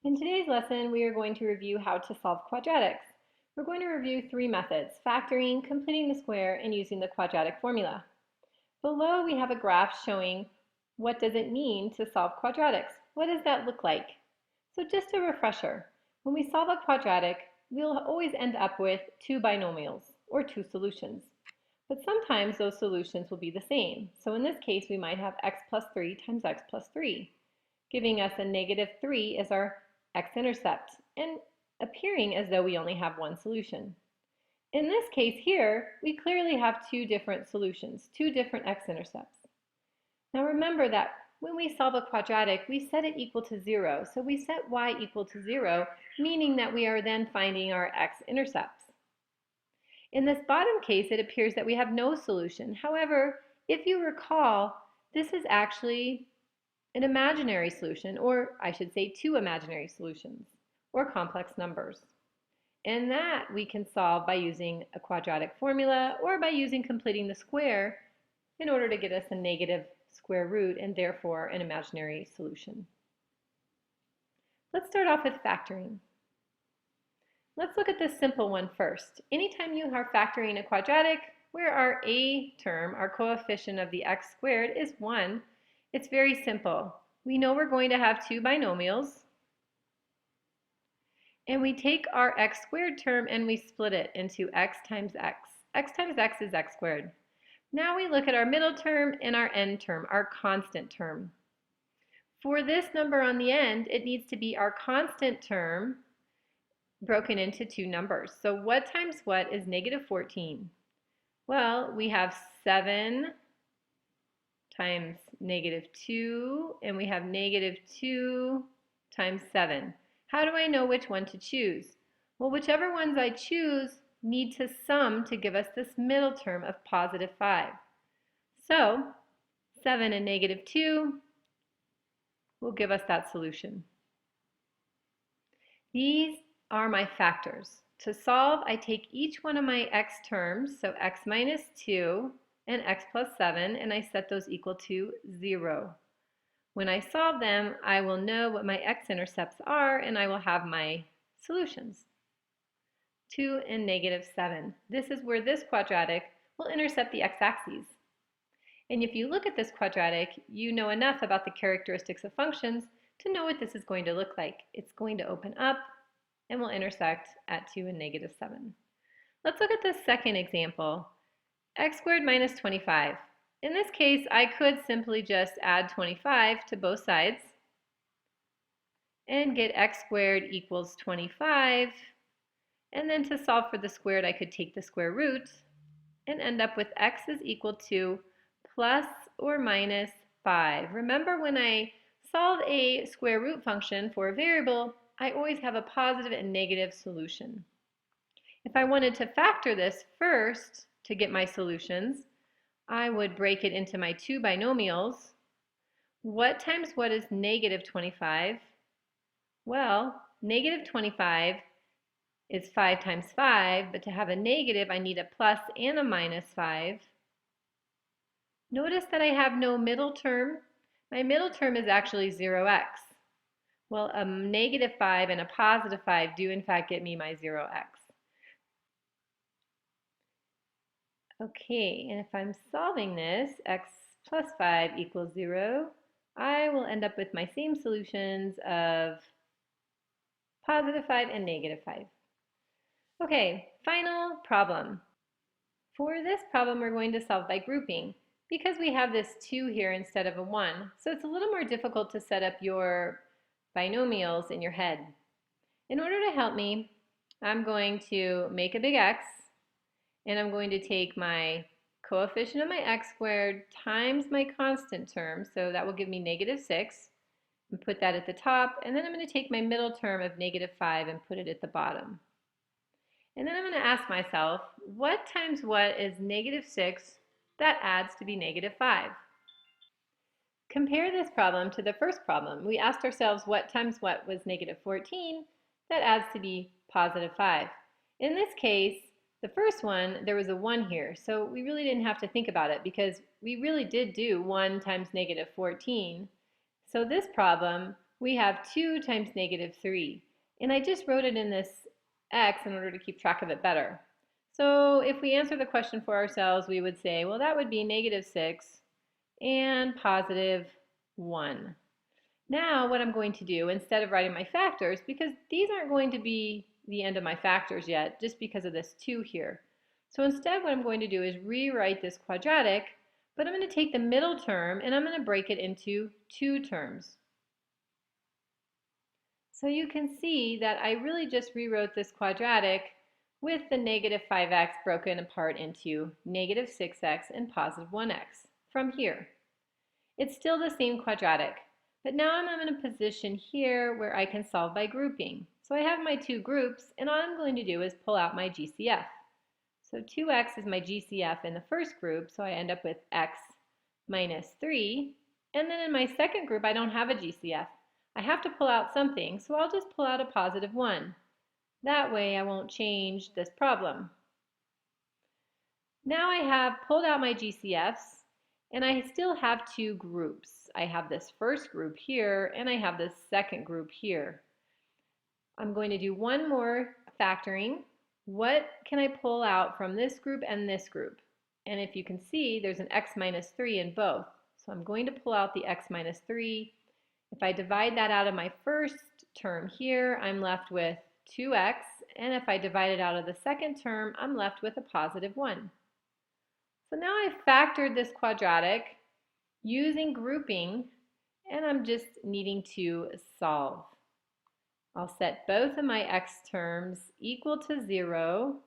In today's lesson, we are going to review how to solve quadratics. We're going to review three methods: factoring, completing the square, and using the quadratic formula. Below, we have a graph showing what does it mean to solve quadratics. What does that look like? So just a refresher, when we solve a quadratic, we'll always end up with two binomials, or two solutions. But sometimes those solutions will be the same. So in this case, we might have x plus 3 times x plus 3. Giving us a -3 as our x-intercept, and appearing as though we only have one solution. In this case here, we clearly have two different solutions, two different x-intercepts. Now remember that when we solve a quadratic, we set it equal to 0. So we set y equal to 0, meaning that we are then finding our x-intercepts. In this bottom case, it appears that we have no solution. However, if you recall, this is actually an imaginary solution, or I should say two imaginary solutions, or complex numbers. And that we can solve by using a quadratic formula or by using completing the square in order to get us a negative square root and therefore an imaginary solution. Let's start off with factoring. Let's look at this simple one first. Anytime you are factoring a quadratic where our a term, our coefficient of the x squared, is 1, it's very simple. We know we're going to have two binomials, and we take our x squared term and we split it into x times x. X times x is x squared. Now we look at our middle term and our end term, our constant term. For this number on the end, it needs to be our constant term broken into two numbers. So what times what is -14? Well, we have 7 times -2, and we have -2 times 7. How do I know which one to choose? Well, whichever ones I choose need to sum to give us this middle term of +5. So 7 and -2 will give us that solution. These are my factors. To solve, I take each one of my x terms, so x minus 2 and x plus 7, and I set those equal to 0. When I solve them, I will know what my x-intercepts are, and I will have my solutions. 2 and -7. This is where this quadratic will intercept the x-axis. And if you look at this quadratic, you know enough about the characteristics of functions to know what this is going to look like. It's going to open up and will intersect at 2 and -7. Let's look at the second example, x squared minus 25. In this case, I could simply just add 25 to both sides and get x squared equals 25. And then to solve for the squared, I could take the square root and end up with x is equal to plus or minus 5. Remember, when I solve a square root function for a variable, I always have a positive and negative solution. If I wanted to factor this first to get my solutions, I would break it into my two binomials. What times what is -25? Well, -25 is 5 times 5, but to have a negative, I need a plus and a -5. Notice that I have no middle term. My middle term is actually 0x. Well, a -5 and a +5 do in fact get me my 0x. Okay, and if I'm solving this, x plus 5 equals 0, I will end up with my same solutions of +5 and -5. Okay, final problem. For this problem, we're going to solve by grouping because we have this 2 here instead of a 1. So it's a little more difficult to set up your binomials in your head. In order to help me, I'm going to make a big X, and I'm going to take my coefficient of my x squared times my constant term, so that will give me -6, and put that at the top, and then I'm going to take my middle term of -5 and put it at the bottom. And then I'm going to ask myself, what times what is -6 that adds to be -5? Compare this problem to the first problem. We asked ourselves what times what was -14, that adds to be +5. In this case, the first one, there was a 1 here, so we really didn't have to think about it because we really did do 1 times -14. So this problem, we have 2 times negative 3. And I just wrote it in this x in order to keep track of it better. So if we answer the question for ourselves, we would say, well, that would be negative 6 and positive 1. Now what I'm going to do, instead of writing my factors, because these aren't going to be the end of my factors yet, just because of this 2 here. So instead what I'm going to do is rewrite this quadratic, but I'm going to take the middle term and I'm going to break it into 2 terms. So you can see that I really just rewrote this quadratic with the negative 5x broken apart into negative 6x and positive 1x from here. It's still the same quadratic, but now I'm in a position here where I can solve by grouping. So I have my 2 groups, and all I'm going to do is pull out my GCF. So 2x is my GCF in the first group, so I end up with x minus 3. And then in my second group, I don't have a GCF. I have to pull out something, so I'll just pull out a positive 1. That way I won't change this problem. Now I have pulled out my GCFs, and I still have 2 groups. I have this first group here, and I have this second group here. I'm going to do one more factoring. What can I pull out from this group and this group? And if you can see, there's an x minus 3 in both. So I'm going to pull out the x minus 3. If I divide that out of my first term here, I'm left with 2x. And if I divide it out of the second term, I'm left with a positive 1. So now I've factored this quadratic using grouping, and I'm just needing to solve. I'll set both of my x terms equal to 0,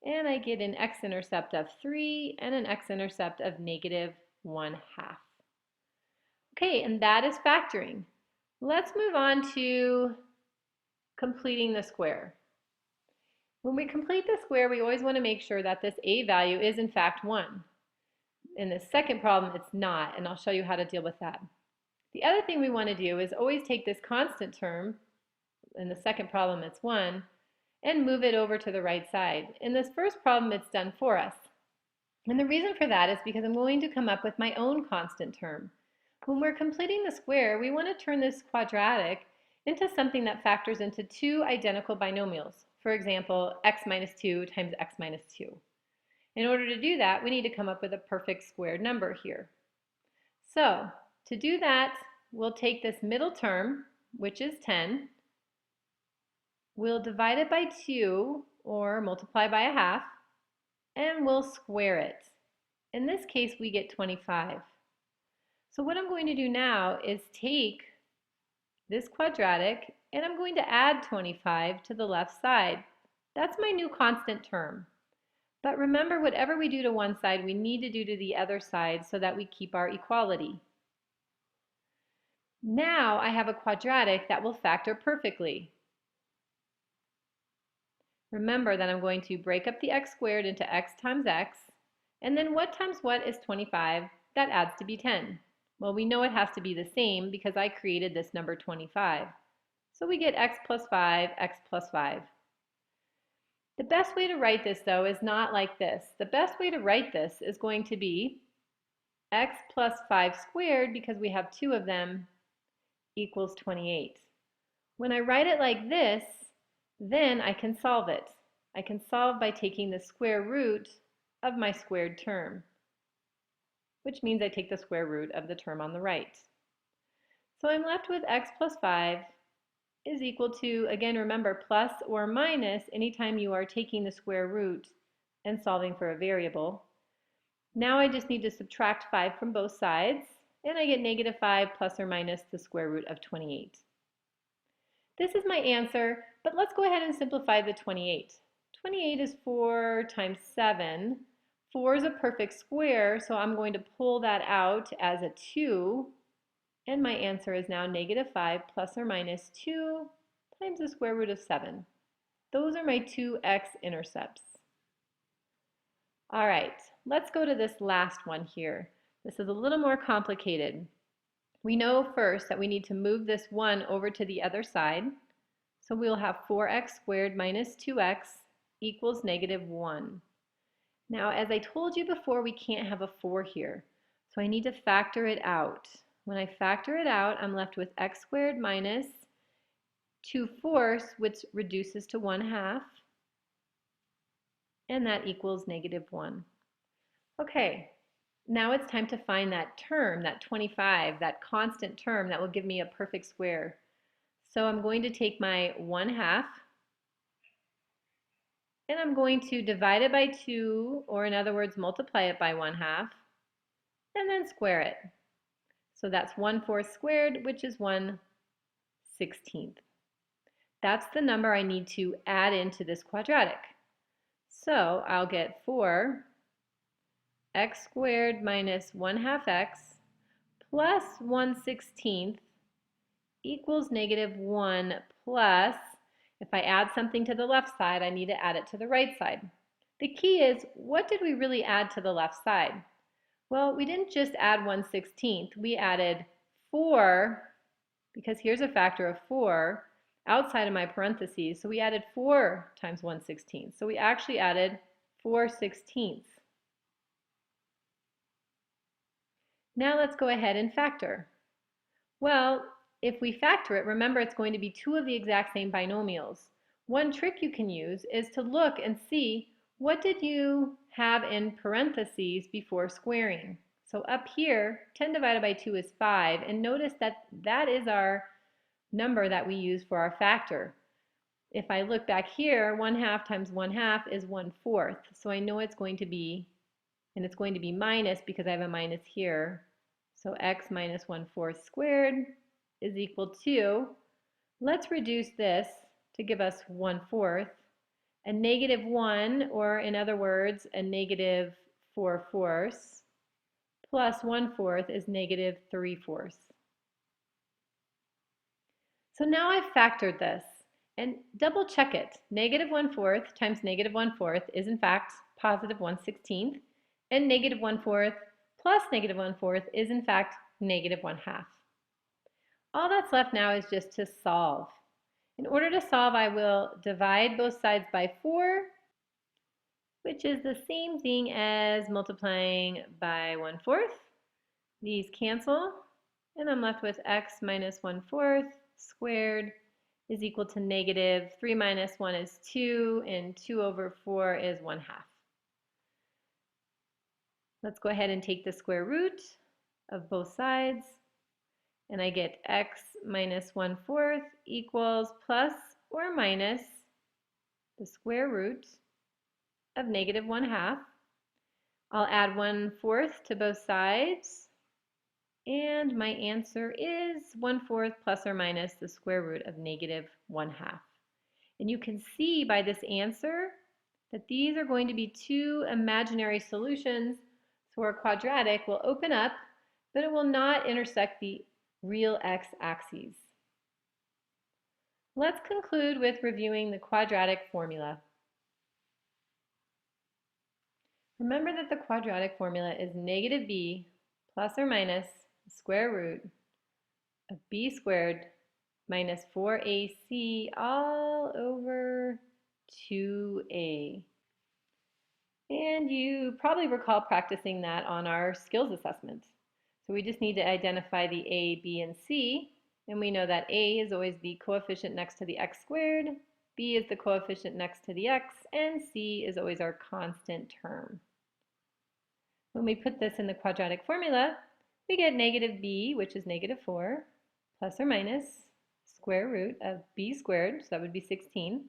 and I get an x-intercept of 3 and an x-intercept of negative 1/2. Okay, and that is factoring. Let's move on to completing the square. When we complete the square, we always want to make sure that this a value is in fact 1. In the second problem, it's not, and I'll show you how to deal with that. The other thing we want to do is always take this constant term, in the second problem it's 1, and move it over to the right side. In this first problem, it's done for us. And the reason for that is because I'm going to come up with my own constant term. When we're completing the square, we want to turn this quadratic into something that factors into 2 identical binomials. For example, x minus 2 times x minus 2. In order to do that, we need to come up with a perfect squared number here. So, to do that, we'll take this middle term, which is 10. We'll divide it by 2, or multiply by 1/2, and we'll square it. In this case, we get 25. So what I'm going to do now is take this quadratic, and I'm going to add 25 to the left side. That's my new constant term. But remember, whatever we do to one side, we need to do to the other side so that we keep our equality. Now I have a quadratic that will factor perfectly. Remember that I'm going to break up the x squared into x times x, and then what times what is 25? That adds to be 10. Well, we know it has to be the same because I created this number 25. So we get x plus 5, x plus 5. The best way to write this, though, is not like this. The best way to write this is going to be x plus 5 squared, because we have 2 of them, equals 28. When I write it like this, then I can solve it. I can solve by taking the square root of my squared term, which means I take the square root of the term on the right. So I'm left with x plus 5 is equal to, again, remember, plus or minus anytime you are taking the square root and solving for a variable. Now I just need to subtract 5 from both sides, and I get negative 5 plus or minus the square root of 28. This is my answer, but let's go ahead and simplify the 28. 28 is 4 times 7. 4 is a perfect square, so I'm going to pull that out as a 2. And my answer is now negative 5 plus or minus 2 times the square root of 7. Those are my 2 x-intercepts. All right, let's go to this last one here. This is a little more complicated. We know first that we need to move this 1 over to the other side. So we'll have 4x squared minus 2x equals negative 1. Now, as I told you before, we can't have a 4 here. So I need to factor it out. When I factor it out, I'm left with x squared minus 2/4, which reduces to 1/2, and that equals -1. Okay, now it's time to find that term, that 25, that constant term that will give me a perfect square. So I'm going to take my 1/2 and I'm going to divide it by 2, or in other words, multiply it by 1/2, and then square it. So that's 1/4 squared, which is 1/16. That's the number I need to add into this quadratic. So I'll get 4 x squared minus 1/2 x plus 1/16 equals -1 plus, if I add something to the left side, I need to add it to the right side. The key is, what did we really add to the left side? Well, we didn't just add 1/16. We added 4, because here's a factor of 4 outside of my parentheses. So we added 4 times 1/16. So we actually added 4/16. Now let's go ahead and factor. Well, if we factor it, remember it's going to be two of the exact same binomials. One trick you can use is to look and see, what did you have in parentheses before squaring? So up here, 10 divided by 2 is 5, and notice that that is our number that we use for our factor. If I look back here, 1/2 times 1/2 is 1/4, so I know it's going to be, and it's going to be minus because I have a minus here. So x minus 1/4 squared is equal to, let's reduce this to give us 1/4, a -1, or in other words, a -4/4, plus 1/4 is -3/4. So now I've factored this, and double check it. -1/4 times -1/4 is in fact positive 1/16, and -1/4 plus -1/4 is in fact -1/2. All that's left now is just to solve. In order to solve, I will divide both sides by 4, which is the same thing as multiplying by 1/4. These cancel, and I'm left with x minus 1/4 squared is equal to -3 minus 1 is 2, and 2/4 is 1/2. Let's go ahead and take the square root of both sides, and I get x minus 1/4 equals plus or minus the square root of -1/2. I'll add 1/4 to both sides, and my answer is 1/4 plus or minus the square root of -1/2. And you can see by this answer that these are going to be two imaginary solutions, so our quadratic will open up, but it will not intersect the real x-axes. Let's conclude with reviewing the quadratic formula. Remember that the quadratic formula is -b plus or minus the square root of b squared minus 4ac all over 2a. And you probably recall practicing that on our skills assessment. So we just need to identify the a, b, and c, and we know that a is always the coefficient next to the x squared, b is the coefficient next to the x, and c is always our constant term. When we put this in the quadratic formula, we get -b, which is -4, plus or minus square root of b squared, so that would be 16,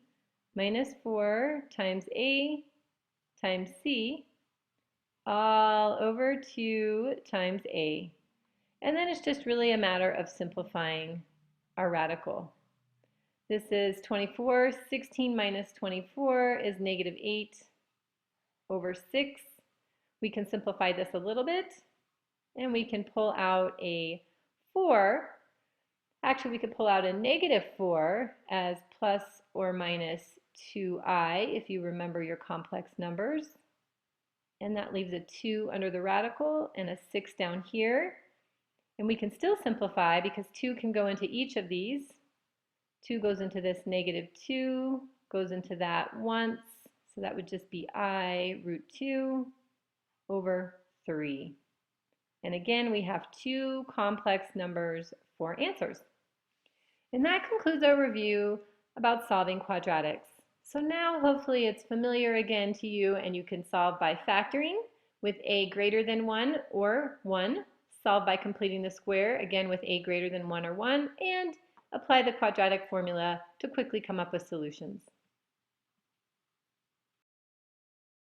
minus 4 times a times c, all over 2 times a. And then it's just really a matter of simplifying our radical. This is 24. 16 minus 24 is -8 over 6. We can simplify this a little bit, and we can pull out a 4. Actually, we could pull out a -4 as plus or minus 2i, if you remember your complex numbers. And that leaves a 2 under the radical and a 6 down here. And we can still simplify because 2 can go into each of these. 2 goes into this -2, goes into that once, so that would just be I root 2 over 3. And again, we have two complex numbers for answers. And that concludes our review about solving quadratics. So now hopefully it's familiar again to you and you can solve by factoring with a greater than 1 or 1, solve by completing the square, again with a greater than 1 or 1, and apply the quadratic formula to quickly come up with solutions.